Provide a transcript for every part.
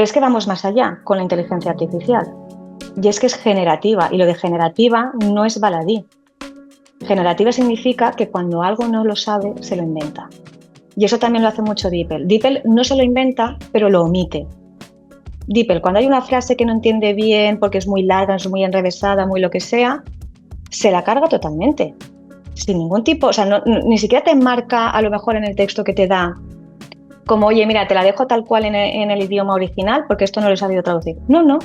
Pero es que vamos más allá con la inteligencia artificial. Y es que es generativa, y lo de generativa no es baladí. Generativa significa que cuando algo no lo sabe, se lo inventa. Y eso también lo hace mucho DeepL. DeepL no se lo inventa, pero lo omite. DeepL, cuando hay una frase que no entiende bien porque es muy larga, es muy enrevesada, muy lo que sea, se la carga totalmente. Sin ningún tipo, o sea, ni siquiera te marca a lo mejor en el texto que te da como, oye, mira, te la dejo tal cual en el idioma original porque esto no lo he sabido traducir. No,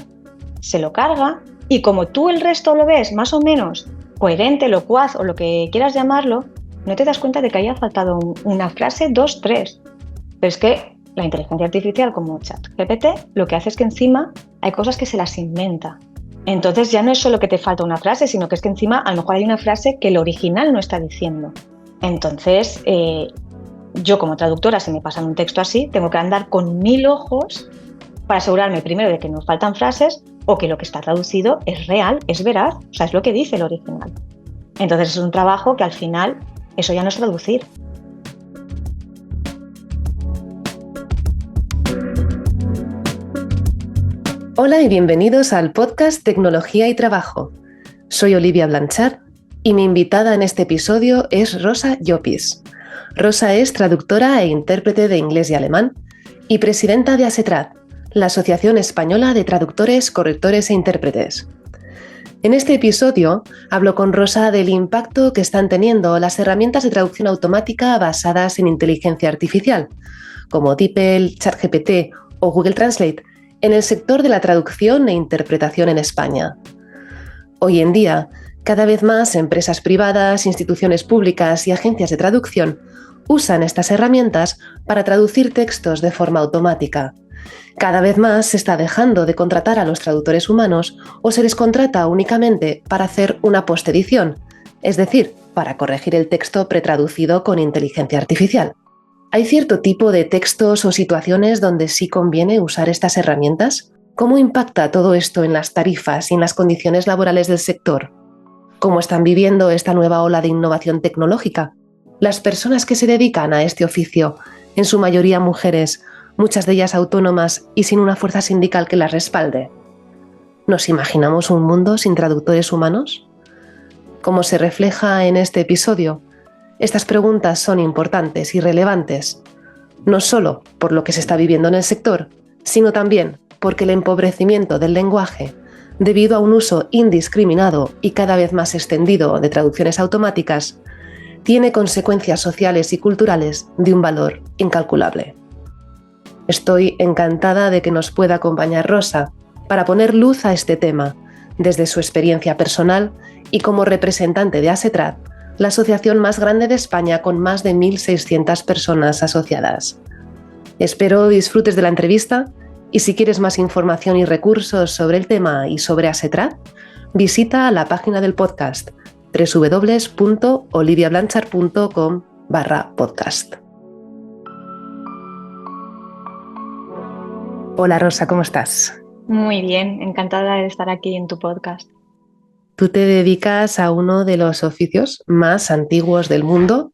se lo carga y como tú el resto lo ves más o menos coherente, locuaz o lo que quieras llamarlo, no te das cuenta de que haya faltado una frase, dos, tres. Pero es que la inteligencia artificial como ChatGPT lo que hace es que encima hay cosas que se las inventa. Entonces ya no es solo que te falta una frase, sino que es que encima a lo mejor hay una frase que el original no está diciendo. Entonces, yo como traductora, si me pasan un texto así, tengo que andar con 1000 ojos para asegurarme primero de que no faltan frases o que lo que está traducido es real, es veraz, o sea, es lo que dice el original. Entonces es un trabajo que al final eso ya no es traducir. Hola y bienvenidos al podcast Tecnología y Trabajo. Soy Olivia Blanchard y mi invitada en este episodio es Rosa Llopis. Rosa es traductora e intérprete de inglés y alemán y presidenta de ASETRAD, la Asociación Española de Traductores, Correctores e Intérpretes. En este episodio hablo con Rosa del impacto que están teniendo las herramientas de traducción automática basadas en inteligencia artificial, como DeepL, ChatGPT o Google Translate, en el sector de la traducción e interpretación en España. Hoy en día, cada vez más empresas privadas, instituciones públicas y agencias de traducción usan estas herramientas para traducir textos de forma automática. Cada vez más se está dejando de contratar a los traductores humanos o se les contrata únicamente para hacer una postedición, es decir, para corregir el texto pretraducido con inteligencia artificial. ¿Hay cierto tipo de textos o situaciones donde sí conviene usar estas herramientas? ¿Cómo impacta todo esto en las tarifas y en las condiciones laborales del sector? ¿Cómo están viviendo esta nueva ola de innovación tecnológica? Las personas que se dedican a este oficio, en su mayoría mujeres, muchas de ellas autónomas y sin una fuerza sindical que las respalde. ¿Nos imaginamos un mundo sin traductores humanos? Como se refleja en este episodio, estas preguntas son importantes y relevantes, no solo por lo que se está viviendo en el sector, sino también porque el empobrecimiento del lenguaje, debido a un uso indiscriminado y cada vez más extendido de traducciones automáticas, tiene consecuencias sociales y culturales de un valor incalculable. Estoy encantada de que nos pueda acompañar Rosa para poner luz a este tema, desde su experiencia personal y como representante de ASETRAD, la asociación más grande de España con más de 1.600 personas asociadas. Espero disfrutes de la entrevista y si quieres más información y recursos sobre el tema y sobre ASETRAD, visita la página del podcast www.oliviablanchard.com/podcast. Hola Rosa, ¿cómo estás? Muy bien, encantada de estar aquí en tu podcast. Tú te dedicas a uno de los oficios más antiguos del mundo.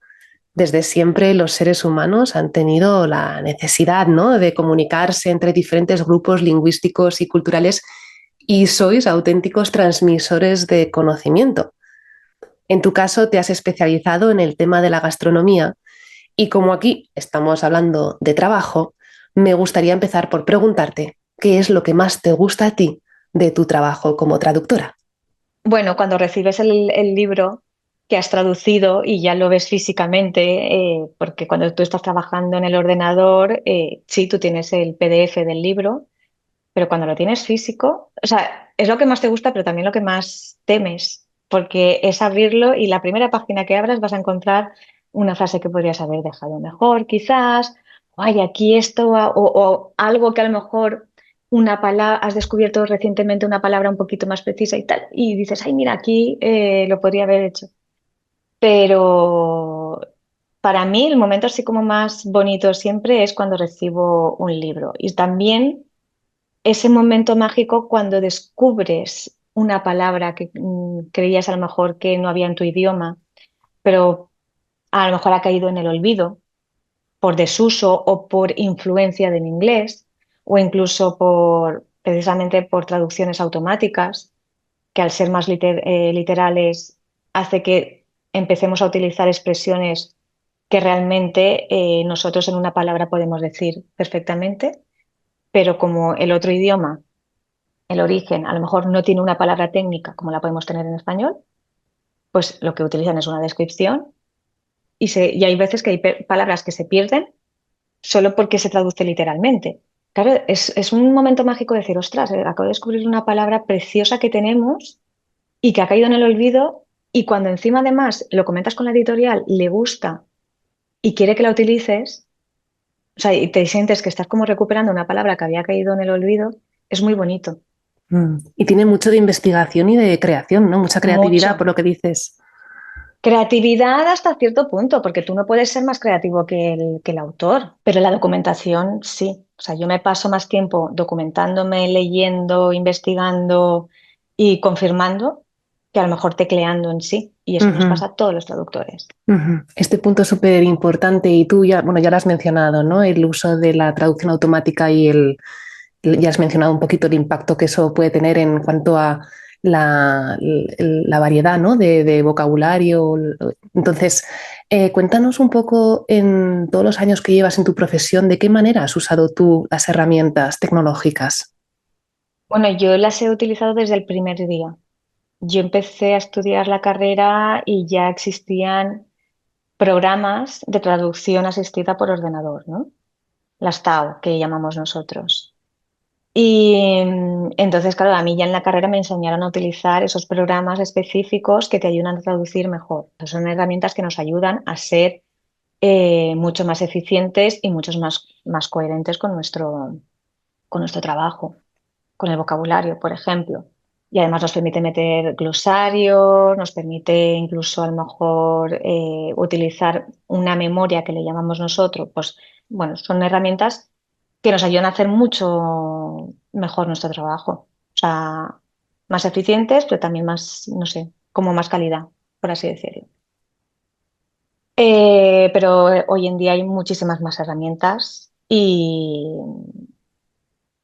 Desde siempre los seres humanos han tenido la necesidad, ¿no?, de comunicarse entre diferentes grupos lingüísticos y culturales y sois auténticos transmisores de conocimiento. En tu caso te has especializado en el tema de la gastronomía y como aquí estamos hablando de trabajo, me gustaría empezar por preguntarte qué es lo que más te gusta a ti de tu trabajo como traductora. Bueno, cuando recibes el libro que has traducido y ya lo ves físicamente, porque cuando tú estás trabajando en el ordenador, sí, tú tienes el PDF del libro, pero cuando lo tienes físico, o sea, es lo que más te gusta, pero también lo que más temes, porque es abrirlo y la primera página que abras vas a encontrar una frase que podrías haber dejado mejor, quizás, ay, aquí esto, o algo que a lo mejor una palabra, has descubierto recientemente una palabra un poquito más precisa y tal, y dices, ay, mira, aquí lo podría haber hecho. Pero para mí el momento así como más bonito siempre es cuando recibo un libro y también ese momento mágico cuando descubres una palabra que creías a lo mejor que no había en tu idioma, pero a lo mejor ha caído en el olvido por desuso o por influencia del inglés, o incluso precisamente por traducciones automáticas, que al ser más literales hace que empecemos a utilizar expresiones que realmente nosotros en una palabra podemos decir perfectamente, pero como el otro idioma, el origen, a lo mejor no tiene una palabra técnica como la podemos tener en español, pues lo que utilizan es una descripción y hay veces que hay palabras que se pierden solo porque se traduce literalmente. Claro, es un momento mágico decir, ostras, acabo de descubrir una palabra preciosa que tenemos y que ha caído en el olvido y cuando encima además lo comentas con la editorial, le gusta y quiere que la utilices, o sea, y te sientes que estás como recuperando una palabra que había caído en el olvido, es muy bonito. Y tiene mucho de investigación y de creación, ¿no? Mucha creatividad, por Mucho. lo que dices. Creatividad hasta cierto punto, porque tú no puedes ser más creativo que el autor, pero la documentación sí. O sea, yo me paso más tiempo documentándome, leyendo, investigando y confirmando que a lo mejor tecleando en sí. Y eso nos Ujú, pasa a todos los traductores. ujú. Este punto es súper importante y tú ya, bueno, ya lo has mencionado, ¿no? El uso de la traducción automática ya has mencionado un poquito el impacto que eso puede tener en cuanto a la variedad, ¿no? de vocabulario. Entonces, cuéntanos un poco en todos los años que llevas en tu profesión, ¿de qué manera has usado tú las herramientas tecnológicas? Bueno, yo las he utilizado desde el primer día. Yo empecé a estudiar la carrera y ya existían programas de traducción asistida por ordenador, ¿no? Las TAO, que llamamos nosotros. Y entonces, claro, a mí ya en la carrera me enseñaron a utilizar esos programas específicos que te ayudan a traducir mejor. Son herramientas que nos ayudan a ser mucho más eficientes y muchos más coherentes con nuestro trabajo, con el vocabulario, por ejemplo. Y además nos permite meter glosarios, nos permite incluso a lo mejor utilizar una memoria que le llamamos nosotros. Pues bueno, son herramientas que nos ayudan a hacer mucho mejor nuestro trabajo. O sea, más eficientes, pero también más, no sé, como más calidad, por así decirlo. Pero hoy en día hay muchísimas más herramientas y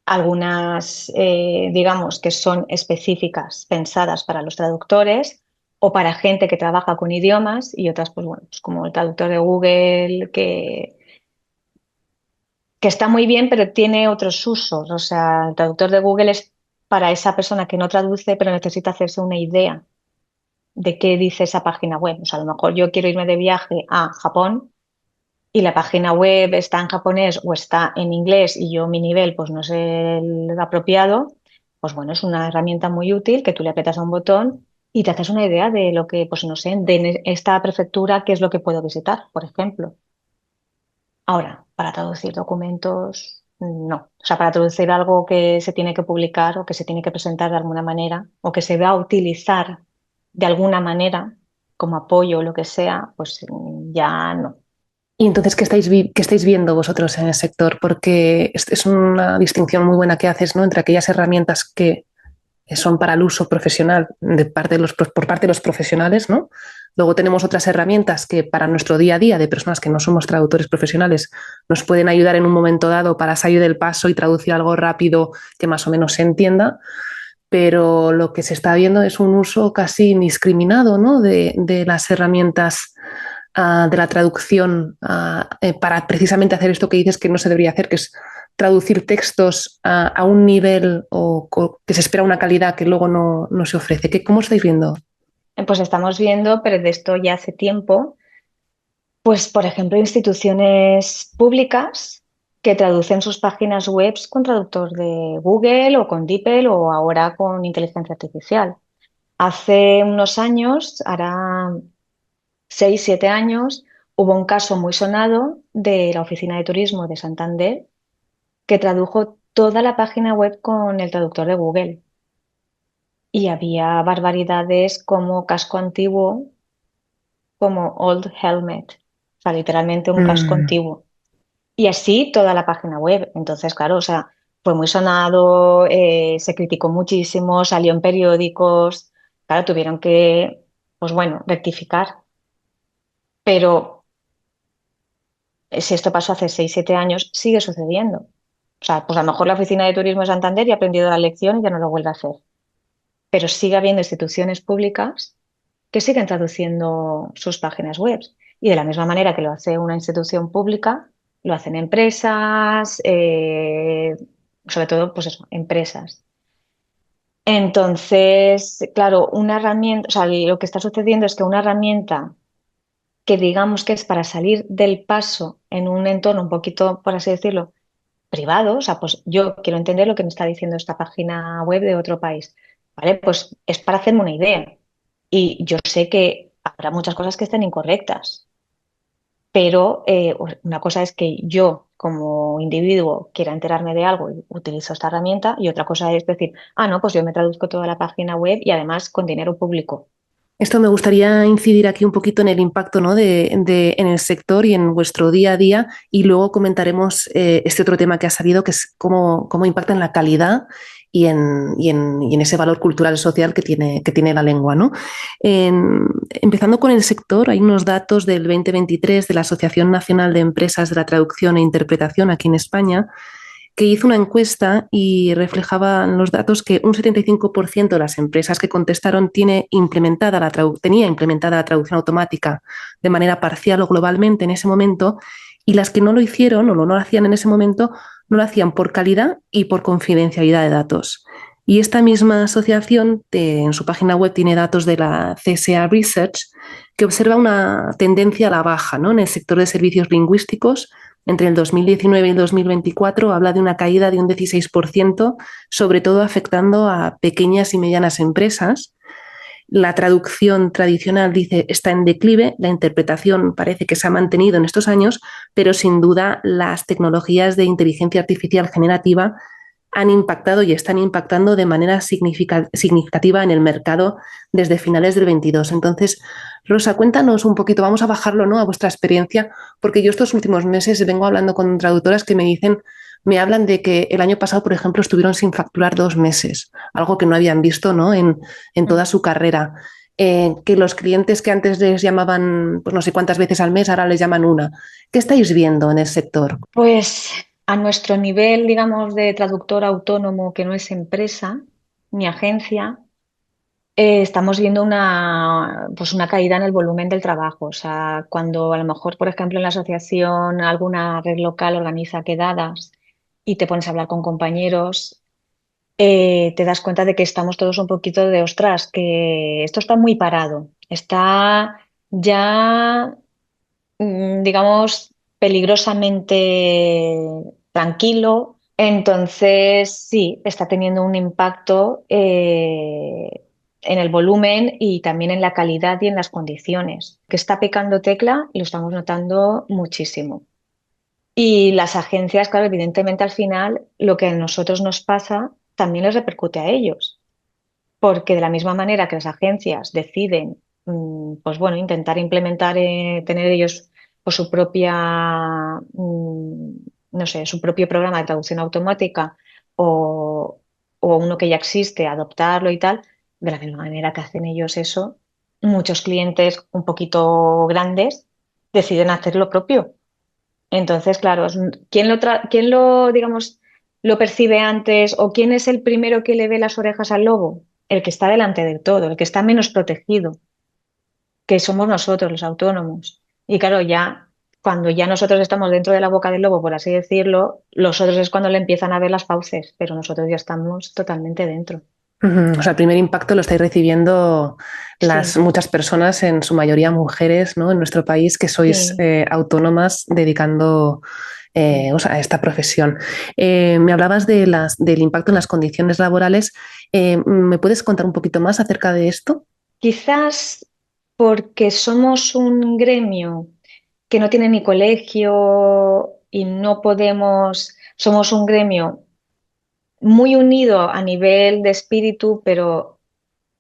algunas, digamos, que son específicas, pensadas para los traductores o para gente que trabaja con idiomas y otras, pues bueno, pues como el traductor de Google, que está muy bien, pero tiene otros usos. O sea, el traductor de Google es para esa persona que no traduce, pero necesita hacerse una idea de qué dice esa página web. O sea, a lo mejor yo quiero irme de viaje a Japón y la página web está en japonés o está en inglés y yo mi nivel pues no es el apropiado, pues bueno, es una herramienta muy útil que tú le apretas a un botón y te haces una idea de lo que, pues no sé, de esta prefectura, qué es lo que puedo visitar, por ejemplo. Ahora, para traducir documentos, no. O sea, para traducir algo que se tiene que publicar o que se tiene que presentar de alguna manera o que se va a utilizar de alguna manera como apoyo o lo que sea, pues ya no. Y entonces, qué estáis viendo vosotros en el sector? Porque es una distinción muy buena que haces, ¿no? Entre aquellas herramientas que son para el uso profesional por parte de los profesionales, ¿no? Luego tenemos otras herramientas que para nuestro día a día de personas que no somos traductores profesionales nos pueden ayudar en un momento dado para salir del paso y traducir algo rápido que más o menos se entienda, pero lo que se está viendo es un uso casi indiscriminado, ¿no? de las herramientas de la traducción para precisamente hacer esto que dices que no se debería hacer, que es traducir textos a un nivel que se espera una calidad que luego no se ofrece. ¿Cómo estáis viendo? Pues estamos viendo, pero de esto ya hace tiempo, pues por ejemplo, instituciones públicas que traducen sus páginas web con traductor de Google o con DeepL o ahora con inteligencia artificial. Hace unos años, hará 6, 7 años, hubo un caso muy sonado de la Oficina de Turismo de Santander que tradujo toda la página web con el traductor de Google. Y había barbaridades como casco antiguo, como Old Helmet, o sea, literalmente un casco Mm. antiguo. Y así toda la página web. Entonces, claro, o sea, fue muy sonado, se criticó muchísimo, salió en periódicos, claro, tuvieron que, pues bueno, rectificar. Pero si esto pasó hace 6, 7 años, sigue sucediendo. O sea, pues a lo mejor la oficina de turismo de Santander ya ha aprendido la lección y ya no lo vuelve a hacer. Pero sigue habiendo instituciones públicas que siguen traduciendo sus páginas web. Y de la misma manera que lo hace una institución pública, lo hacen empresas, sobre todo, pues eso, empresas. Entonces, claro, una herramienta, o sea, lo que está sucediendo es que una herramienta que digamos que es para salir del paso en un entorno un poquito, por así decirlo, privado, o sea, pues yo quiero entender lo que me está diciendo esta página web de otro país, ¿vale? Pues es para hacerme una idea. Y yo sé que habrá muchas cosas que estén incorrectas, pero una cosa es que yo como individuo quiera enterarme de algo y utilizo esta herramienta y otra cosa es decir, ah, no, pues yo me traduzco toda la página web y además con dinero público. Esto me gustaría incidir aquí un poquito en el impacto, ¿no? En el sector y en vuestro día a día, y luego comentaremos este otro tema que ha salido, que es cómo impacta en la calidad y en ese valor cultural y social que tiene la lengua, ¿no? Empezando con el sector, hay unos datos del 2023 de la Asociación Nacional de Empresas de la Traducción e Interpretación aquí en España, que hizo una encuesta y reflejaban los datos que un 75% de las empresas que contestaron tenía implementada la traducción automática de manera parcial o globalmente en ese momento, y las que no lo hicieron o no lo hacían en ese momento no lo hacían por calidad y por confidencialidad de datos. Y esta misma asociación en su página web tiene datos de la CSA Research, que observa una tendencia a la baja, ¿no? En el sector de servicios lingüísticos. Entre el 2019 y el 2024 habla de una caída de un 16%, sobre todo afectando a pequeñas y medianas empresas. La traducción tradicional dice está en declive, la interpretación parece que se ha mantenido en estos años, pero sin duda las tecnologías de inteligencia artificial generativa han impactado y están impactando de manera significativa en el mercado desde finales del 22. Entonces, Rosa, cuéntanos un poquito, vamos a bajarlo, ¿no?, a vuestra experiencia, porque yo estos últimos meses vengo hablando con traductoras que me hablan de que el año pasado, por ejemplo, estuvieron sin facturar 2 meses, algo que no habían visto, ¿no?, en toda su carrera. Que los clientes que antes les llamaban, pues no sé cuántas veces al mes, ahora les llaman una. ¿Qué estáis viendo en el sector? Pues a nuestro nivel, digamos, de traductor autónomo que no es empresa ni agencia, estamos viendo pues una caída en el volumen del trabajo. O sea, cuando a lo mejor, por ejemplo, en la asociación alguna red local organiza quedadas y te pones a hablar con compañeros, te das cuenta de que estamos todos un poquito de ostras, que esto está muy parado, está ya, digamos, peligrosamente tranquilo. Entonces, sí, está teniendo un impacto en el volumen y también en la calidad y en las condiciones. Que está picando tecla, lo estamos notando muchísimo. Y las agencias, claro, evidentemente al final lo que a nosotros nos pasa también les repercute a ellos, porque de la misma manera que las agencias deciden, pues bueno, intentar implementar, tener ellos pues, su propia, no sé, su propio programa de traducción automática o, o uno que ya existe, adoptarlo y tal, de la misma manera que hacen ellos eso, muchos clientes un poquito grandes deciden hacer lo propio. Entonces, claro, ¿quién lo, digamos, lo percibe antes o quién es el primero que le ve las orejas al lobo? El que está delante de todo, el que está menos protegido, que somos nosotros, los autónomos. Y claro, ya cuando ya nosotros estamos dentro de la boca del lobo, por así decirlo, los otros es cuando le empiezan a ver las fauces, pero nosotros ya estamos totalmente dentro. O sea, el primer impacto lo estáis recibiendo Sí, muchas personas, en su mayoría mujeres, ¿no?, en nuestro país, que sois sí. autónomas dedicando Mm. o sea, a esta profesión. Me hablabas del impacto en las condiciones laborales. ¿Me puedes contar un poquito más acerca de esto? Quizás porque somos un gremio que no tiene ni colegio y no podemos, somos un gremio muy unido a nivel de espíritu, pero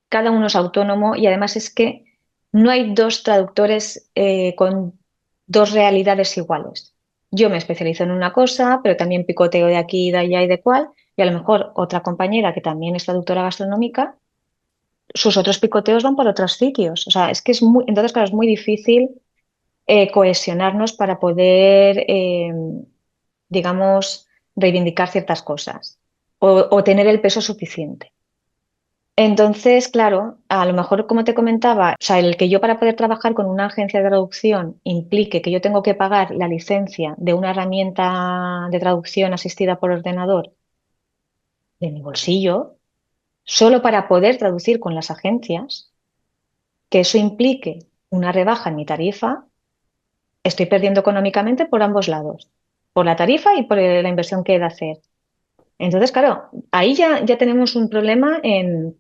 cada uno es autónomo y además es que no hay dos traductores con dos realidades iguales. Yo me especializo en una cosa, pero también picoteo de aquí, de allá y de cual, y a lo mejor otra compañera que también es traductora gastronómica, sus otros picoteos van por otros sitios. O sea, es que es muy, entonces, claro, es muy difícil cohesionarnos para poder, digamos, reivindicar ciertas cosas o tener el peso suficiente. Entonces, claro, a lo mejor, como te comentaba, o sea, el que yo para poder trabajar con una agencia de traducción implique que yo tengo que pagar la licencia de una herramienta de traducción asistida por ordenador de mi bolsillo, solo para poder traducir con las agencias, que eso implique una rebaja en mi tarifa, estoy perdiendo económicamente por ambos lados, por la tarifa y por la inversión que he de hacer. Entonces, claro, ahí ya tenemos un problema en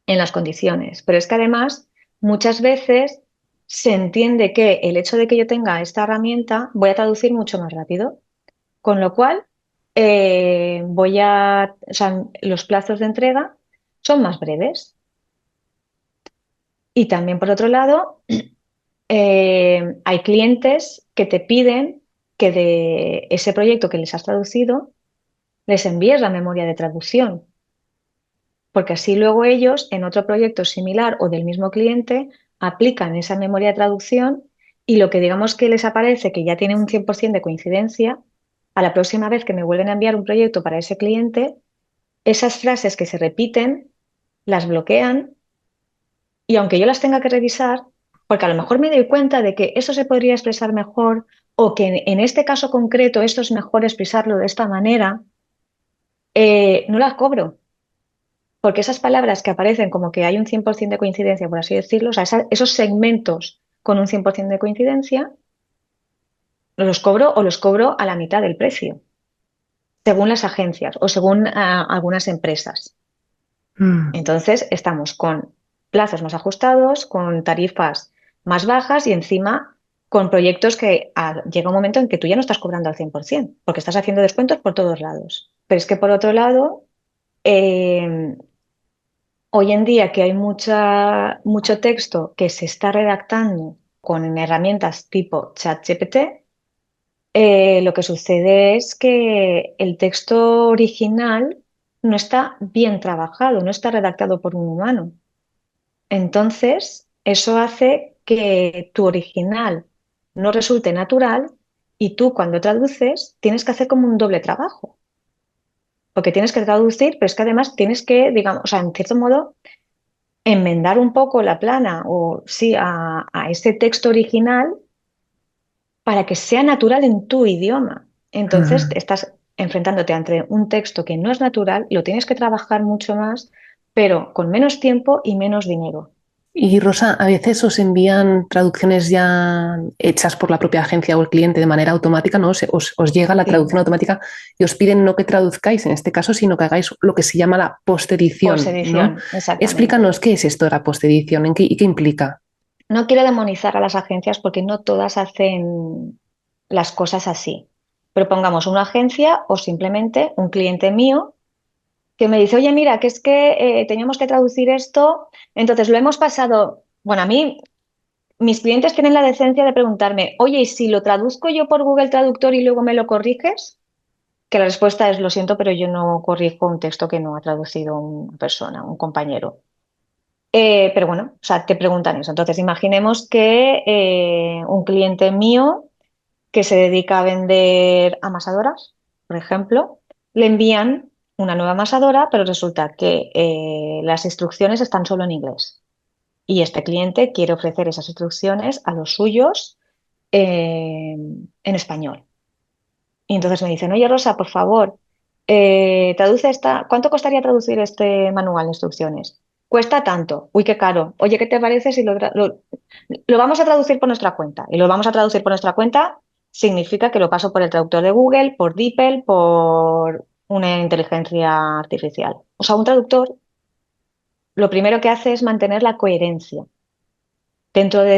las condiciones, pero es que además muchas veces se entiende que el hecho de que yo tenga esta herramienta voy a traducir mucho más rápido, con lo cual o sea, los plazos de entrega son más breves. Y también, por otro lado, hay clientes que te piden que de ese proyecto que les has traducido, les envíes la memoria de traducción, porque así luego ellos en otro proyecto similar o del mismo cliente aplican esa memoria de traducción y lo que digamos que les aparece que ya tiene un 100% de coincidencia, a la próxima vez que me vuelven a enviar un proyecto para ese cliente, esas frases que se repiten las bloquean y aunque yo las tenga que revisar, porque a lo mejor me doy cuenta de que eso se podría expresar mejor o que en este caso concreto esto es mejor expresarlo de esta manera, no las cobro. Porque esas palabras que aparecen como que hay un 100% de coincidencia, por así decirlo, o sea, esos segmentos con un 100% de coincidencia, los cobro o los cobro a la mitad del precio, según las agencias o según algunas empresas. Mm. Entonces, estamos con plazos más ajustados, con tarifas más bajas y encima con proyectos que llega un momento en que tú ya no estás cobrando al 100%, porque estás haciendo descuentos por todos lados. Pero es que por otro lado, eh, hoy en día que hay mucho texto que se está redactando con herramientas tipo ChatGPT, lo que sucede es que el texto original no está bien trabajado, no está redactado por un humano. Entonces, eso hace que tu original no resulte natural y tú cuando traduces tienes que hacer como un doble trabajo, porque tienes que traducir, pero es que además tienes que, digamos, o sea, en cierto modo enmendar un poco la plana o sí a ese texto original para que sea natural en tu idioma. Entonces Mm. estás enfrentándote ante un texto que no es natural, lo tienes que trabajar mucho más, pero con menos tiempo y menos dinero. Y Rosa, a veces os envían traducciones ya hechas por la propia agencia o el cliente de manera automática, ¿no? Os llega la Sí, traducción automática y os piden no que traduzcáis en este caso, sino que hagáis lo que se llama la postedición, ¿no? posedición, exactamente. Explícanos qué es esto de la postedición y qué implica. No quiero demonizar a las agencias porque no todas hacen las cosas así. Pero pongamos una agencia o simplemente un cliente mío que me dice, oye, mira, que es que teníamos que traducir esto, entonces lo hemos pasado. Bueno, a mí, mis clientes tienen la decencia de preguntarme, oye, ¿y si lo traduzco yo por Google Traductor y luego me lo corriges? Que la respuesta es, lo siento, pero yo no corrijo un texto que no ha traducido una persona, un compañero. Pero bueno, o sea, te preguntan eso. Entonces, imaginemos que un cliente mío que se dedica a vender amasadoras, por ejemplo, le envían una nueva amasadora, pero resulta que las instrucciones están solo en inglés. Y este cliente quiere ofrecer esas instrucciones a los suyos en español. Y entonces me dicen, oye Rosa, por favor, traduce esta. ¿Cuánto costaría traducir este manual de instrucciones? Cuesta tanto. Uy, qué caro. Oye, ¿qué te parece si lo vamos a traducir por nuestra cuenta? Y lo vamos a traducir por nuestra cuenta significa que lo paso por el traductor de Google, por DeepL, por una inteligencia artificial. O sea, un traductor lo primero que hace es mantener la coherencia. O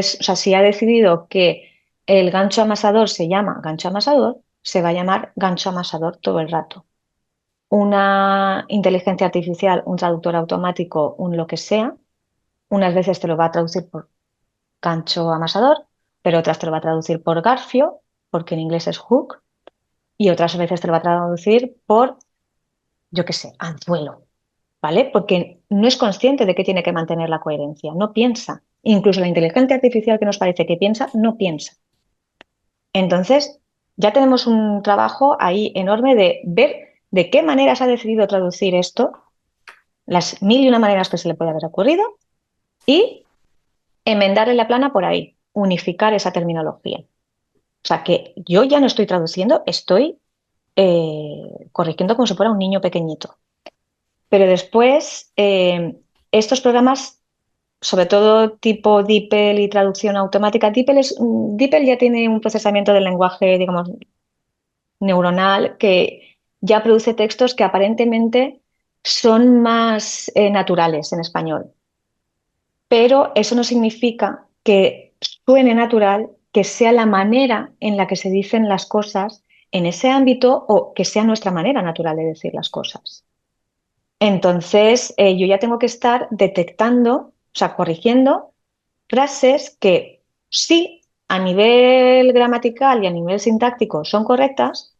sea, si ha decidido que el gancho amasador se llama gancho amasador, se va a llamar gancho amasador todo el rato. Una inteligencia artificial, un traductor automático, un lo que sea, unas veces te lo va a traducir por gancho amasador, pero otras te lo va a traducir por garfio, porque en inglés es hook, y otras veces te lo va a traducir por, yo qué sé, anzuelo, ¿vale? Porque no es consciente de que tiene que mantener la coherencia, no piensa. Incluso la inteligencia artificial que nos parece que piensa, no piensa. Entonces, Ya tenemos un trabajo ahí enorme de ver de qué manera se ha decidido traducir esto, las mil y una maneras que se le puede haber ocurrido, y enmendarle la plana por ahí, unificar esa terminología. O sea que yo ya no estoy traduciendo, estoy corrigiendo como si fuera un niño pequeñito. Pero después, estos programas, sobre todo tipo DeepL y traducción automática, DeepL ya tiene un procesamiento del lenguaje, digamos, neuronal que ya produce textos que aparentemente son más naturales en español. Pero eso no significa que suene natural, que sea la manera en la que se dicen las cosas en ese ámbito o que sea nuestra manera natural de decir las cosas. Entonces, yo ya tengo que estar detectando, o sea, corrigiendo frases que sí, a nivel gramatical y a nivel sintáctico son correctas,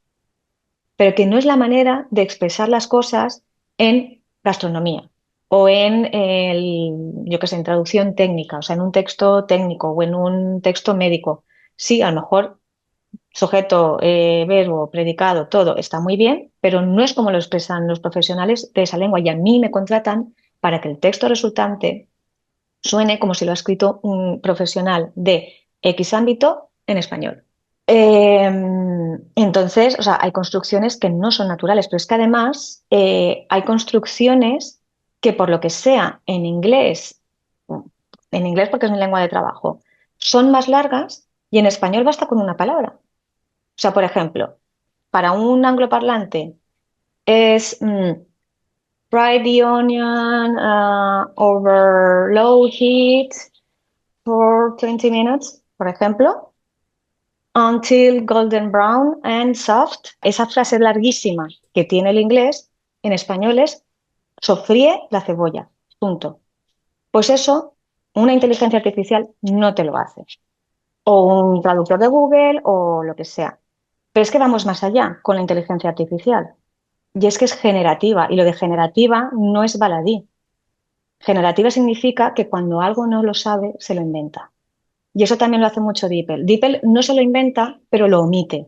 pero que no es la manera de expresar las cosas en gastronomía o en yo qué sé, en traducción técnica, o sea, en un texto técnico o en un texto médico. Sí, a lo mejor sujeto, verbo, predicado, todo está muy bien, pero no es como lo expresan los profesionales de esa lengua y a mí me contratan para que el texto resultante suene como si lo ha escrito un profesional de X ámbito en español. Eh, entonces, o sea, hay construcciones que no son naturales, pero es que además hay construcciones que por lo que sea en inglés porque es mi lengua de trabajo, son más largas y en español basta con una palabra. O sea, por ejemplo, para un angloparlante es fry the onion over low heat for 20 minutes, por ejemplo. Until golden brown and soft. Esa frase larguísima que tiene el inglés, en español es sofríe la cebolla. Punto. Pues eso, una inteligencia artificial no te lo hace. O un traductor de Google o lo que sea. Pero es que vamos más allá con la inteligencia artificial. Y es que es generativa. Y lo de generativa no es baladí. Generativa significa que cuando algo no lo sabe, se lo inventa. Y eso también lo hace mucho DeepL. DeepL no se lo inventa, pero lo omite.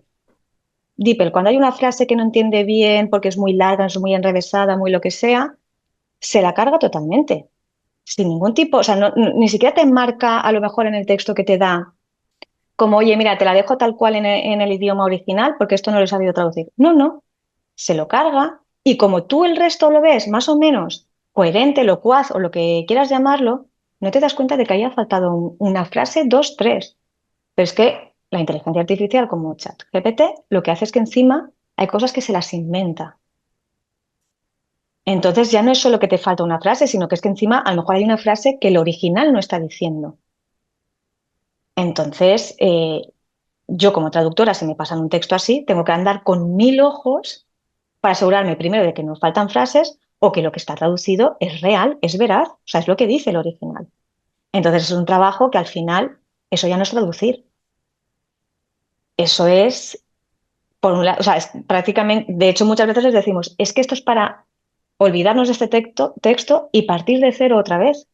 DeepL, cuando hay una frase que no entiende bien porque es muy larga, es muy enrevesada, muy lo que sea, se la carga totalmente, sin ningún tipo, o sea, ni siquiera te marca a lo mejor en el texto que te da, como, oye, mira, te la dejo tal cual en el idioma original porque esto no lo he sabido traducir. No, no, se lo carga y como tú el resto lo ves más o menos coherente, locuaz o lo que quieras llamarlo, no te das cuenta de que haya faltado una frase, dos, tres. Pero es que la inteligencia artificial como ChatGPT lo que hace es que encima hay cosas que se las inventa. Entonces ya no es solo que te falta una frase, sino que es que encima a lo mejor hay una frase que el original no está diciendo. Entonces, yo como traductora, si me pasan un texto así, tengo que andar con mil ojos para asegurarme primero de que no faltan frases o que lo que está traducido es real, es veraz, o sea, es lo que dice el original. Entonces es un trabajo que al final, eso ya no es traducir, eso es por un lado, o sea, es prácticamente, de hecho, muchas veces les decimos, es que esto es para olvidarnos de este texto y partir de cero otra vez.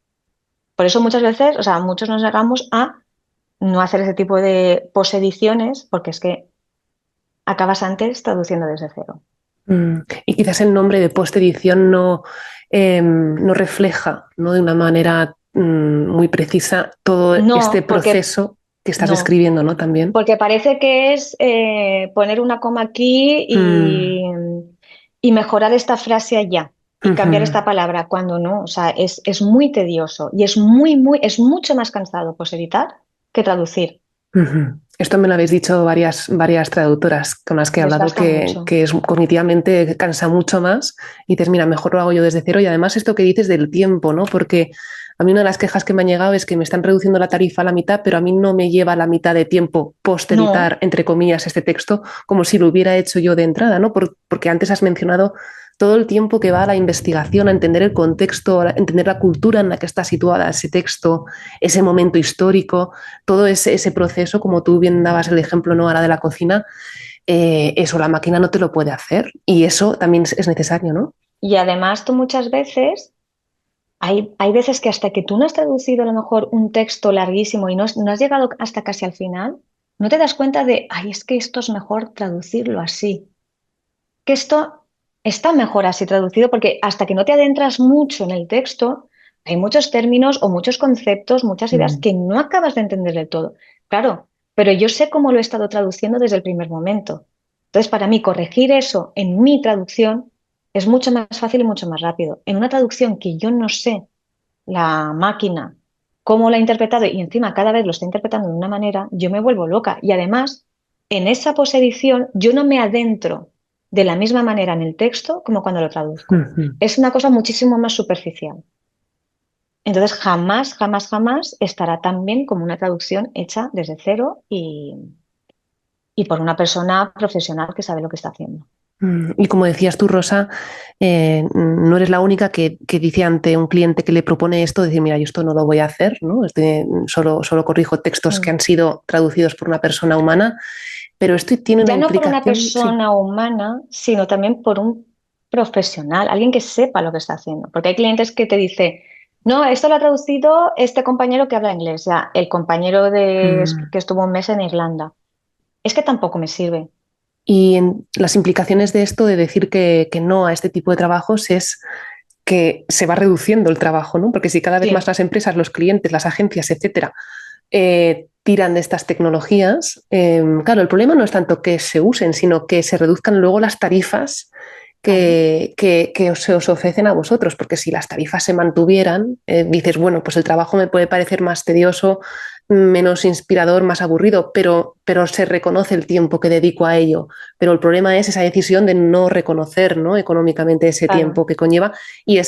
Por eso muchas veces, o sea, muchos nos negamos a no hacer ese tipo de posediciones, porque es que acabas antes traduciendo desde cero. Y quizás el nombre de postedición no refleja, ¿no? De una manera muy precisa todo este No, proceso que estás no, describiendo, ¿no? También. porque parece que es poner una coma aquí Mm, y mejorar esta frase allá y cambiar ujú, esta palabra, cuando no, o sea, es muy tedioso y es mucho más cansado editar que traducir. ujú. Esto me lo habéis dicho varias traductoras con las que he hablado Desgasta mucho. que es cognitivamente cansa mucho más y dices, mira, mejor lo hago yo desde cero. Y además esto que dices del tiempo, ¿no? Porque a mí una de las quejas que me han llegado es que me están reduciendo la tarifa a la mitad, pero a mí no me lleva la mitad de tiempo post-editar, No, entre comillas, este texto, como si lo hubiera hecho yo de entrada, ¿no? Porque antes has mencionado todo el tiempo que va a la investigación, a entender el contexto, a entender la cultura en la que está situada ese texto, ese momento histórico, todo ese proceso, como tú bien dabas el ejemplo, ¿no? Ahora de la cocina, eso la máquina no te lo puede hacer y eso también es necesario, ¿no? y además tú muchas veces, hay veces que hasta que tú no has traducido a lo mejor un texto larguísimo y no has llegado hasta casi al final, no te das cuenta de, ay, es que esto es mejor traducirlo así, que esto está mejor así traducido, porque hasta que no te adentras mucho en el texto, hay muchos términos o muchos conceptos, muchas ideas Mm, que no acabas de entender del todo. Claro, pero yo sé cómo lo he estado traduciendo desde el primer momento. Entonces, para mí, corregir eso en mi traducción es mucho más fácil y mucho más rápido. En una traducción que yo no sé la máquina cómo la ha interpretado y encima cada vez lo está interpretando de una manera, yo me vuelvo loca. Y además, en esa posedición, yo no me adentro de la misma manera en el texto como cuando lo traduzco. ujú. Es una cosa muchísimo más superficial. Entonces, jamás, jamás, jamás estará tan bien como una traducción hecha desde cero y por una persona profesional que sabe lo que está haciendo. Y como decías tú, Rosa, no eres la única que dice ante un cliente que le propone esto, decir, mira, yo esto no lo voy a hacer, ¿no? Solo corrijo textos que Mm. han sido traducidos por una persona humana, pero esto tiene una Ya no por una implicación, sí. persona humana, sino también por un profesional, alguien que sepa lo que está haciendo. Porque hay clientes que te dicen, no, esto lo ha traducido este compañero que habla inglés, ya, el compañero Mm. que estuvo un mes en Irlanda. Es que tampoco me sirve. Y las implicaciones de esto, de decir que no a este tipo de trabajos, es que se va reduciendo el trabajo, ¿no? Porque si cada vez más Sí, las empresas, los clientes, las agencias, etcétera, tiran de estas tecnologías, claro, el problema no es tanto que se usen, sino que se reduzcan luego las tarifas claro, que se os ofrecen a vosotros, porque si las tarifas se mantuvieran, dices, bueno, pues el trabajo me puede parecer más tedioso, menos inspirador, más aburrido, pero se reconoce el tiempo que dedico a ello. Pero el problema es esa decisión de no reconocer, ¿no?, económicamente ese claro. tiempo que conlleva y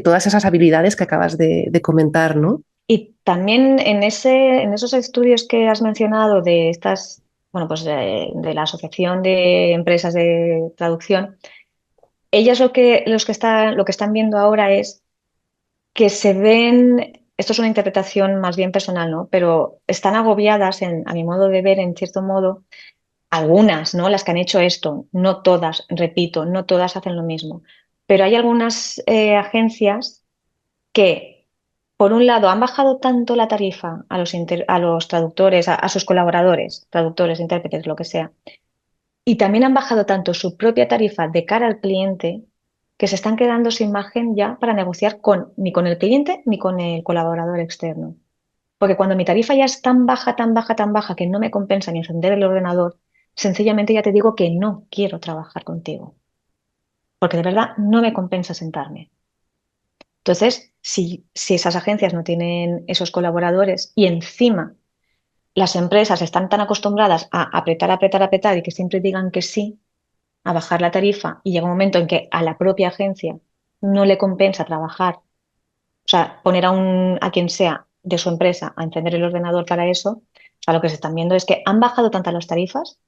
todas esas habilidades que acabas de comentar, ¿no? Y también en esos estudios que has mencionado de estas, bueno, pues de la Asociación de Empresas de Traducción, ellas lo que están viendo ahora es que se ven, esto es una interpretación más bien personal, ¿no? Pero están agobiadas, a mi modo de ver, en cierto modo, algunas, ¿no? Las que han hecho esto, no todas, repito, no todas hacen lo mismo. Pero hay algunas agencias que, por un lado, han bajado tanto la tarifa a los traductores, a sus colaboradores, traductores, intérpretes, lo que sea, y también han bajado tanto su propia tarifa de cara al cliente que se están quedando sin margen ya para negociar ni con el cliente ni con el colaborador externo. Porque cuando mi tarifa ya es tan baja, tan baja, tan baja que no me compensa ni encender el ordenador, sencillamente ya te digo que no quiero trabajar contigo. Porque de verdad no me compensa sentarme. Entonces, si esas agencias no tienen esos colaboradores y encima las empresas están tan acostumbradas a apretar, apretar, apretar y que siempre digan que sí, a bajar la tarifa y llega un momento en que a la propia agencia no le compensa trabajar, o sea, poner a quien sea de su empresa a encender el ordenador para eso, o sea, lo que se están viendo es que han bajado tantas las tarifas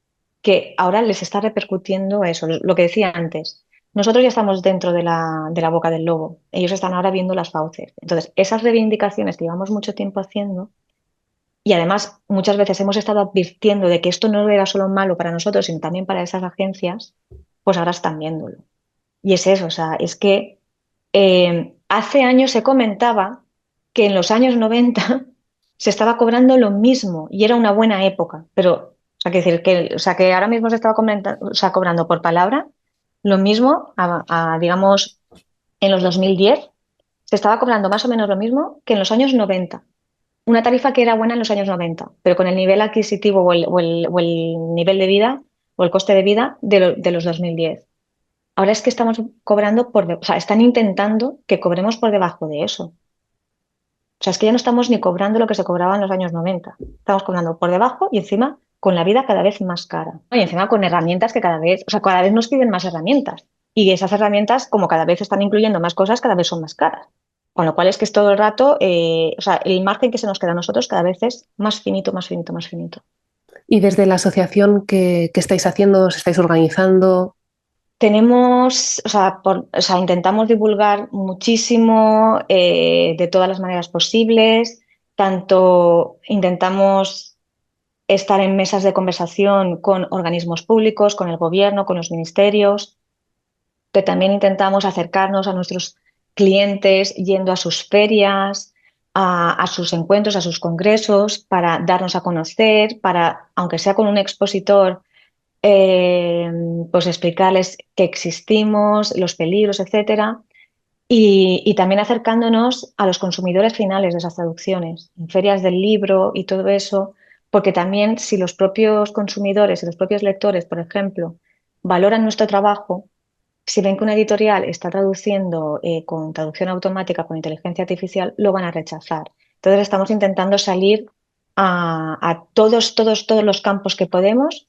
que ahora les está repercutiendo eso, lo que decía antes. Nosotros ya estamos dentro de la boca del lobo, ellos están ahora viendo las fauces. Entonces, esas reivindicaciones que llevamos mucho tiempo haciendo, y además muchas veces hemos estado advirtiendo de que esto no era solo malo para nosotros, sino también para esas agencias, pues ahora están viéndolo. Y es eso, o sea, es que hace años se comentaba que en los años 90 se estaba cobrando lo mismo y era una buena época, pero, o sea, que decir que, o sea, que ahora mismo se estaba o sea, cobrando por palabra lo mismo, digamos, en los 2010 se estaba cobrando más o menos lo mismo que en los años 90. Una tarifa que era buena en los años 90, pero con el nivel adquisitivo o el nivel de vida o el coste de vida de los 2010. Ahora es que estamos cobrando o sea, están intentando que cobremos por debajo de eso. O sea, es que ya no estamos ni cobrando lo que se cobraba en los años 90. Estamos cobrando por debajo y encima con la vida cada vez más cara. Y encima con herramientas que o sea, cada vez nos piden más herramientas. Y esas herramientas, como cada vez están incluyendo más cosas, cada vez son más caras. Con lo cual es que es todo el rato, o sea, el margen que se nos queda a nosotros cada vez es más finito, más finito, más finito. Y desde la asociación que estáis haciendo, os estáis organizando. Tenemos, o sea, intentamos divulgar muchísimo de todas las maneras posibles, tanto intentamos estar en mesas de conversación con organismos públicos, con el gobierno, con los ministerios, que también intentamos acercarnos a nuestros clientes yendo a sus ferias, a sus encuentros, a sus congresos, para darnos a conocer, para, aunque sea con un expositor, eh, pues explicarles que existimos, los peligros, etcétera, y también acercándonos a los consumidores finales de esas traducciones, en ferias del libro y todo eso, porque también si los propios consumidores y los propios lectores, por ejemplo, valoran nuestro trabajo, si ven que una editorial está traduciendo con traducción automática, con inteligencia artificial, lo van a rechazar. Entonces estamos intentando salir a todos los campos que podemos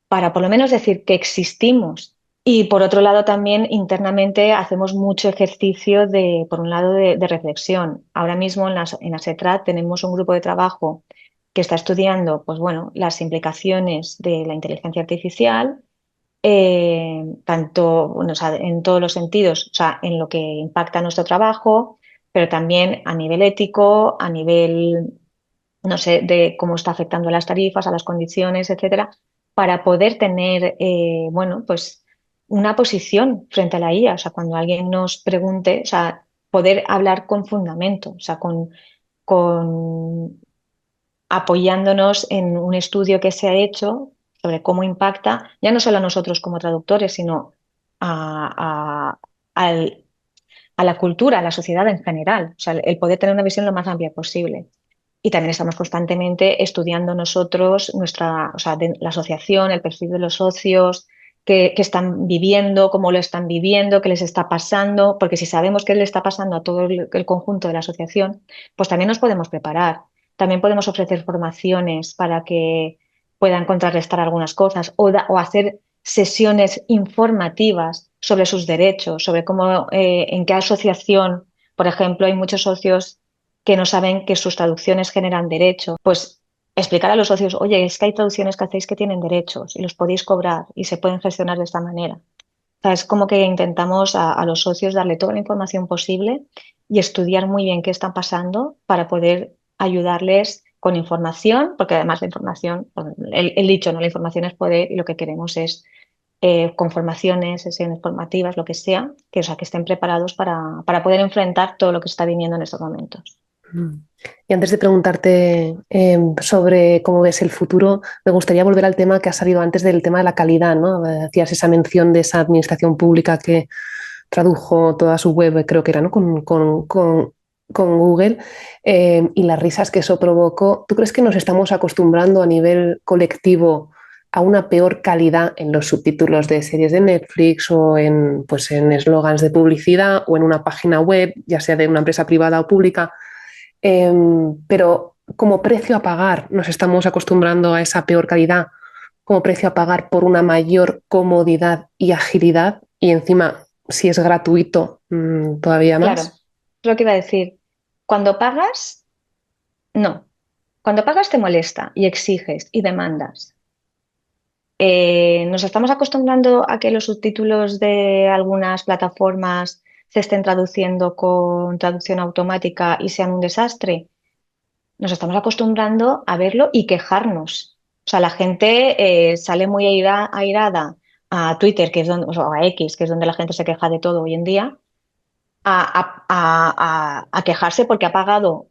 para por lo menos decir que existimos. Y por otro lado también internamente hacemos mucho ejercicio de, por un lado, de reflexión. Ahora mismo en la SETRAD tenemos un grupo de trabajo que está estudiando, pues bueno, las implicaciones de la inteligencia artificial, tanto, bueno, o sea, en todos los sentidos, o sea, en lo que impacta nuestro trabajo, pero también a nivel ético, a nivel, no sé, de cómo está afectando a las tarifas, a las condiciones, etcétera, para poder tener, bueno, pues una posición frente a la IA. O sea, cuando alguien nos pregunte, o sea, poder hablar con fundamento, o sea, con apoyándonos en un estudio que se ha hecho sobre cómo impacta, ya no solo a nosotros como traductores, sino a, a- al- a la cultura, a la sociedad en general. O sea, el poder tener una visión lo más amplia posible. Y también estamos constantemente estudiando nosotros nuestra, o sea, la asociación, el perfil de los socios, qué están viviendo, cómo lo están viviendo, qué les está pasando, porque si sabemos qué le está pasando a todo el conjunto de la asociación, pues también nos podemos preparar. También podemos ofrecer formaciones para que puedan contrarrestar algunas cosas o hacer sesiones informativas sobre sus derechos, sobre cómo, en qué asociación, por ejemplo, hay muchos socios que no saben que sus traducciones generan derecho, pues explicar a los socios, oye, es que hay traducciones que hacéis que tienen derechos y los podéis cobrar y se pueden gestionar de esta manera. O sea, es como que intentamos a los socios darle toda la información posible y estudiar muy bien qué está pasando para poder ayudarles con información, porque además la información, bueno, el dicho, ¿no? La información es poder y lo que queremos es con formaciones, sesiones formativas, lo que sea, que, o sea, que estén preparados para poder enfrentar todo lo que está viniendo en estos momentos. Mm. Y antes de preguntarte sobre cómo ves el futuro, me gustaría volver al tema que ha salido antes del tema de la calidad, ¿no? Hacías esa mención de esa administración pública que tradujo toda su web, creo que era, ¿no? Con Google, y las risas que eso provocó. ¿Tú crees que nos estamos acostumbrando a nivel colectivo a una peor calidad en los subtítulos de series de Netflix o en, pues, en eslogans de publicidad o en una página web, ya sea de una empresa privada o pública? Pero como precio a pagar, nos estamos acostumbrando a esa peor calidad, como precio a pagar por una mayor comodidad y agilidad, y encima, si es gratuito, todavía Claro, más. es lo que iba a decir. Cuando pagas, no. Cuando pagas te molesta y exiges y demandas. Nos estamos acostumbrando a que los subtítulos de algunas plataformas se estén traduciendo con traducción automática y sean un desastre. Nos estamos acostumbrando a verlo y quejarnos. O sea, la gente sale muy airada a Twitter, que es donde, o a X, que es donde la gente se queja de todo hoy en día, a quejarse porque ha pagado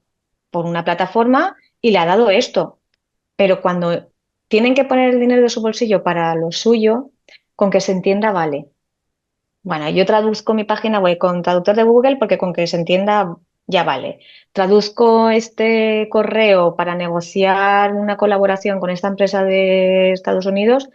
por una plataforma y le ha dado esto. Pero cuando tienen que poner el dinero de su bolsillo para lo suyo, con que se entienda, vale. Bueno, yo traduzco mi página web con traductor de Google porque con que se entienda ya vale. Traduzco este correo para negociar una colaboración con esta empresa de Estados Unidos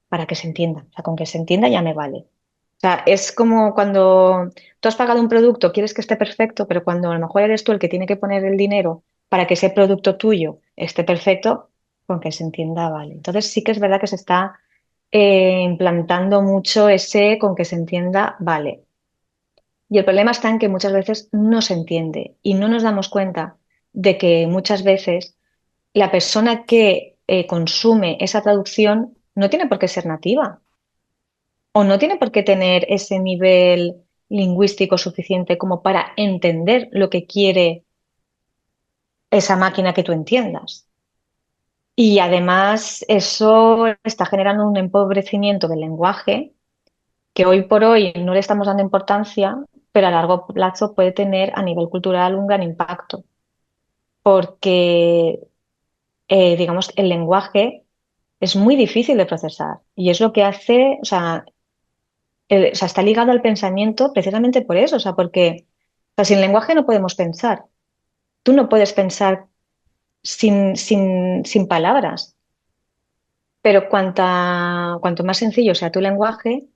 para que se entienda. O sea, con que se entienda ya me vale. O sea, es como cuando tú has pagado un producto, quieres que esté perfecto, pero cuando a lo mejor eres tú el que tiene que poner el dinero para que ese producto tuyo esté perfecto, con que se entienda, vale. Entonces sí que es verdad que se está implantando mucho ese con que se entienda, vale. Y el problema está en que muchas veces no se entiende y no nos damos cuenta de que muchas veces la persona que consume esa traducción no tiene por qué ser nativa o no tiene por qué tener ese nivel lingüístico suficiente como para entender lo que quiere esa máquina que tú entiendas. Y además eso está generando un empobrecimiento del lenguaje que hoy por hoy no le estamos dando importancia, pero a largo plazo puede tener a nivel cultural un gran impacto. porque, digamos, el lenguaje es muy difícil de procesar y es lo que hace, o sea, está ligado al pensamiento precisamente por eso, o sea, porque o sea, sin lenguaje no podemos pensar. Tú no puedes pensar sin palabras, pero cuanto más sencillo sea tu lenguaje,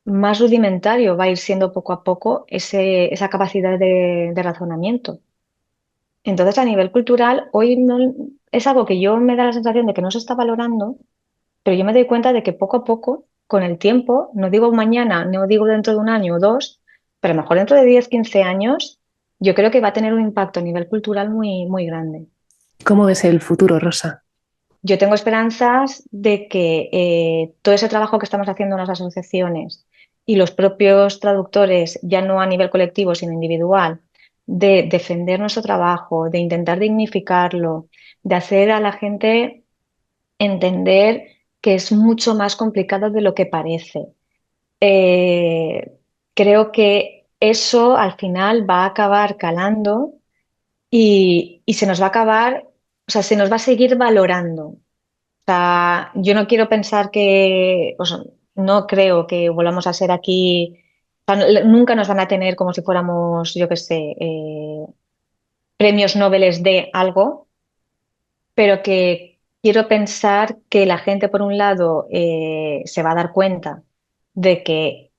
más rudimentario va a ir siendo poco a poco esa capacidad de razonamiento. Entonces, a nivel cultural, hoy no, es algo que yo me da la sensación de que no se está valorando, pero yo me doy cuenta de que poco a poco, con el tiempo, no digo mañana, no digo dentro de un año o dos, pero a lo mejor dentro de 10 15 años, yo creo que va a tener un impacto a nivel cultural muy, muy grande. ¿Cómo ves el futuro, Rosa? Yo tengo esperanzas de que todo ese trabajo que estamos haciendo en las asociaciones y los propios traductores, ya no a nivel colectivo, sino individual, de defender nuestro trabajo, de intentar dignificarlo, de hacer a la gente entender que es mucho más complicado de lo que parece. Eh, Creo que eso al final va a acabar calando y se nos va a acabar, o sea, se nos va a seguir valorando. O sea, yo no quiero pensar que, o sea, no creo que volvamos a ser aquí, o sea, nunca nos van a tener como si fuéramos, yo qué sé, premios Nobel de algo, pero que quiero pensar que la gente, por un lado, se va a dar cuenta de que,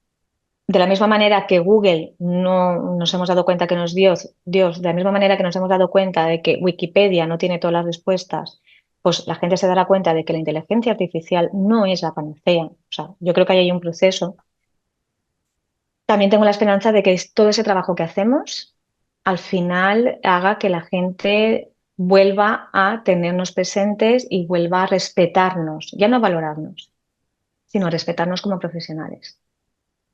de la misma manera que Google no nos hemos dado cuenta que no es Dios, de la misma manera que nos hemos dado cuenta de que Wikipedia no tiene todas las respuestas, pues la gente se dará cuenta de que la inteligencia artificial no es la panacea. O sea, yo creo que ahí hay un proceso. También tengo la esperanza de que todo ese trabajo que hacemos al final haga que la gente vuelva a tenernos presentes y vuelva a respetarnos, ya no a valorarnos, sino a respetarnos como profesionales.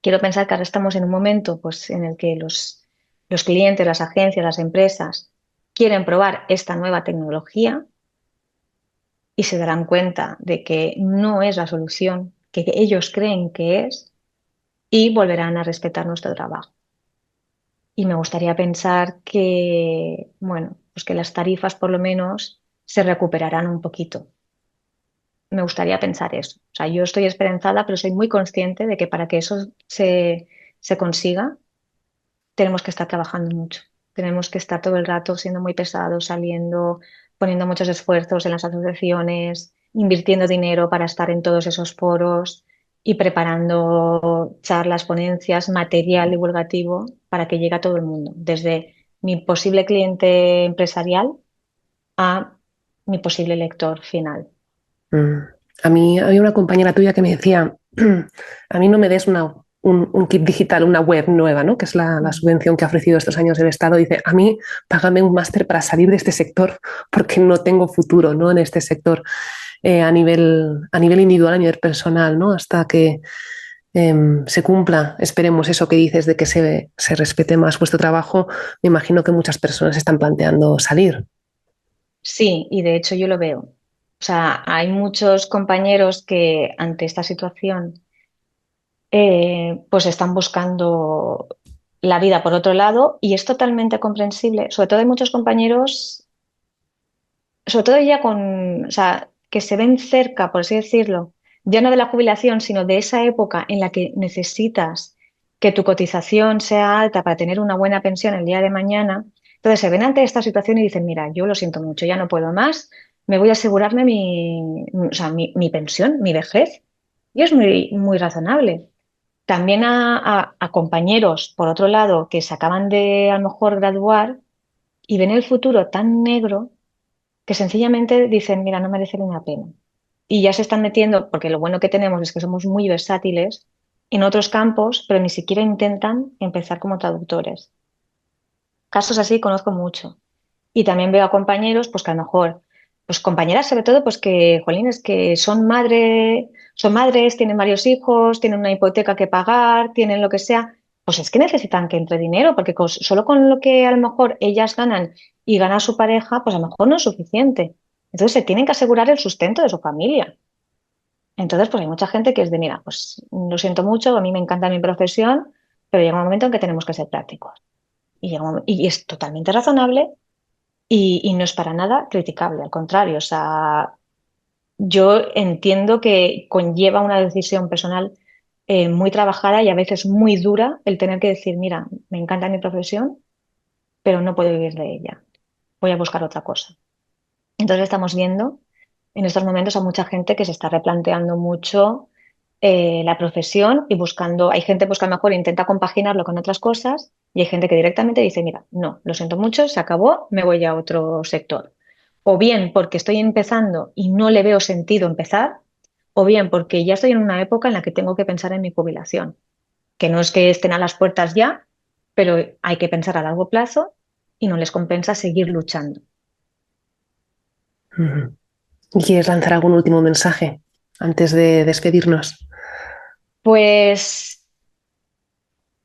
Quiero pensar que ahora estamos en un momento pues, en el que los clientes, las agencias, las empresas quieren probar esta nueva tecnología y se darán cuenta de que no es la solución que ellos creen que es y volverán a respetar nuestro trabajo. Y me gustaría pensar que, bueno, pues que las tarifas por lo menos se recuperarán un poquito. Me gustaría pensar eso. O sea, yo estoy esperanzada, pero soy muy consciente de que para que eso se consiga, tenemos que estar trabajando mucho. Tenemos que estar todo el rato siendo muy pesados, saliendo, poniendo muchos esfuerzos en las asociaciones, invirtiendo dinero para estar en todos esos foros y preparando charlas, ponencias, material divulgativo para que llegue a todo el mundo, desde mi posible cliente empresarial a mi posible lector final. Mm. A mí había una compañera tuya que me decía, a mí no me des un kit digital, una web nueva, ¿no? Que es la Mm. subvención que ha ofrecido estos años el Estado. Dice, a mí págame un máster para salir de este sector porque no tengo futuro, ¿no? En este sector a nivel individual, a nivel personal, ¿no? Hasta que se cumpla, esperemos eso que dices de que se respete más vuestro trabajo, me imagino que muchas personas están planteando salir. Sí, y de hecho yo lo veo. O sea, hay muchos compañeros que ante esta situación pues están buscando la vida por otro lado y es totalmente comprensible. Sobre todo hay muchos compañeros, sobre todo ya con, o sea, que se ven cerca, por así decirlo, ya no de la jubilación, sino de esa época en la que necesitas que tu cotización sea alta para tener una buena pensión el día de mañana. Entonces se ven ante esta situación y dicen, mira, yo lo siento mucho, ya no puedo más, me voy a asegurarme o sea, mi pensión, mi vejez. Y es muy, muy razonable. También a compañeros, por otro lado, que se acaban de a lo mejor graduar y ven el futuro tan negro que sencillamente dicen, mira, no merece ni la pena. Y ya se están metiendo, porque lo bueno que tenemos es que somos muy versátiles en otros campos, pero ni siquiera intentan empezar como traductores. Casos así conozco mucho. Y también veo a compañeros, pues que a lo mejor, pues compañeras sobre todo, pues que, jolines, que son madres, tienen varios hijos, tienen una hipoteca que pagar, tienen lo que sea, pues es que necesitan que entre dinero, porque solo con lo que a lo mejor ellas ganan y gana su pareja, pues a lo mejor no es suficiente. Entonces se tienen que asegurar el sustento de su familia. Entonces, pues hay mucha gente que es de, mira, pues lo siento mucho, a mí me encanta mi profesión, pero llega un momento en que tenemos que ser prácticos. Y es totalmente razonable y no es para nada criticable, al contrario, o sea, yo entiendo que conlleva una decisión personal muy trabajada y a veces muy dura el tener que decir, mira, me encanta mi profesión, pero no puedo vivir de ella, voy a buscar otra cosa. Entonces estamos viendo en estos momentos a mucha gente que se está replanteando mucho la profesión y buscando, hay gente pues que a lo mejor intenta compaginarlo con otras cosas y hay gente que directamente dice, mira, no, lo siento mucho, se acabó, me voy a otro sector. O bien porque estoy empezando y no le veo sentido empezar, o bien porque ya estoy en una época en la que tengo que pensar en mi jubilación, que no es que estén a las puertas ya, pero hay que pensar a largo plazo y no les compensa seguir luchando. Ujú. ¿Quieres lanzar algún último mensaje antes de despedirnos? Pues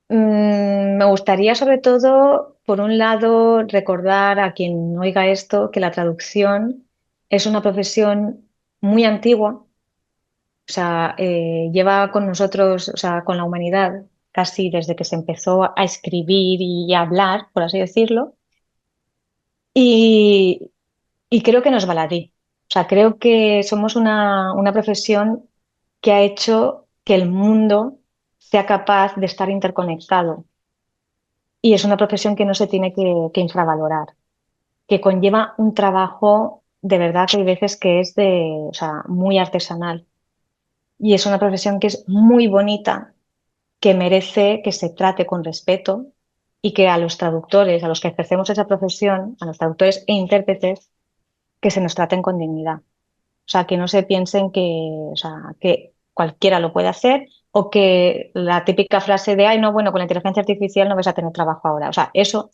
me gustaría sobre todo, por un lado, recordar a quien oiga esto que la traducción es una profesión muy antigua, o sea, lleva con nosotros, o sea, con la humanidad casi desde que se empezó a escribir y a hablar, por así decirlo, y, y creo que no es baladí. O sea, creo que somos una profesión que ha hecho que el mundo sea capaz de estar interconectado. Y es una profesión que no se tiene que infravalorar, que conlleva un trabajo de verdad que hay veces que es o sea, muy artesanal. Y es una profesión que es muy bonita, que merece que se trate con respeto y que a los traductores, a los que ejercemos esa profesión, a los traductores e intérpretes, que se nos traten con dignidad. O sea, que no se piensen o sea, que cualquiera lo puede hacer o que la típica frase de, ay, no, bueno, con la inteligencia artificial no vas a tener trabajo ahora. O sea, eso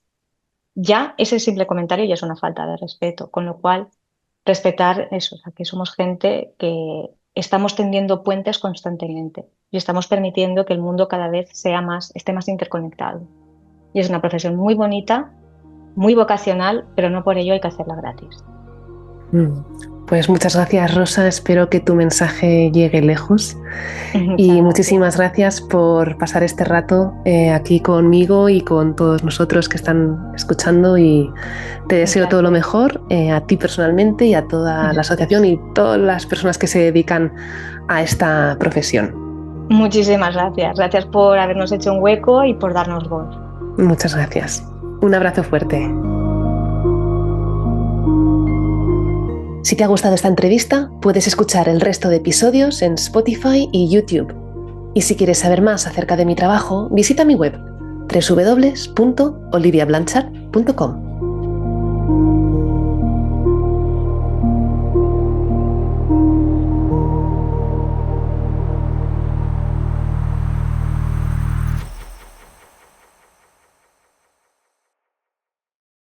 ya ese simple comentario ya es una falta de respeto, con lo cual respetar eso, o sea, que somos gente que estamos tendiendo puentes constantemente y estamos permitiendo que el mundo cada vez esté más interconectado. Y es una profesión muy bonita, muy vocacional, pero no por ello hay que hacerla gratis. Pues muchas gracias, Rosa. Espero que tu mensaje llegue lejos. Muchas Y gracias. muchísimas gracias por pasar este rato aquí conmigo y con todos nosotros que están escuchando. Y te Un deseo todo lo placer. mejor a ti personalmente y a toda la asociación Gracias. y todas las personas que se dedican a esta profesión. Muchísimas gracias. Gracias por habernos hecho un hueco y por darnos voz. Muchas gracias. Un abrazo fuerte. Si te ha gustado esta entrevista, puedes escuchar el resto de episodios en Spotify y YouTube. Y si quieres saber más acerca de mi trabajo, visita mi web www.oliviablanchard.com.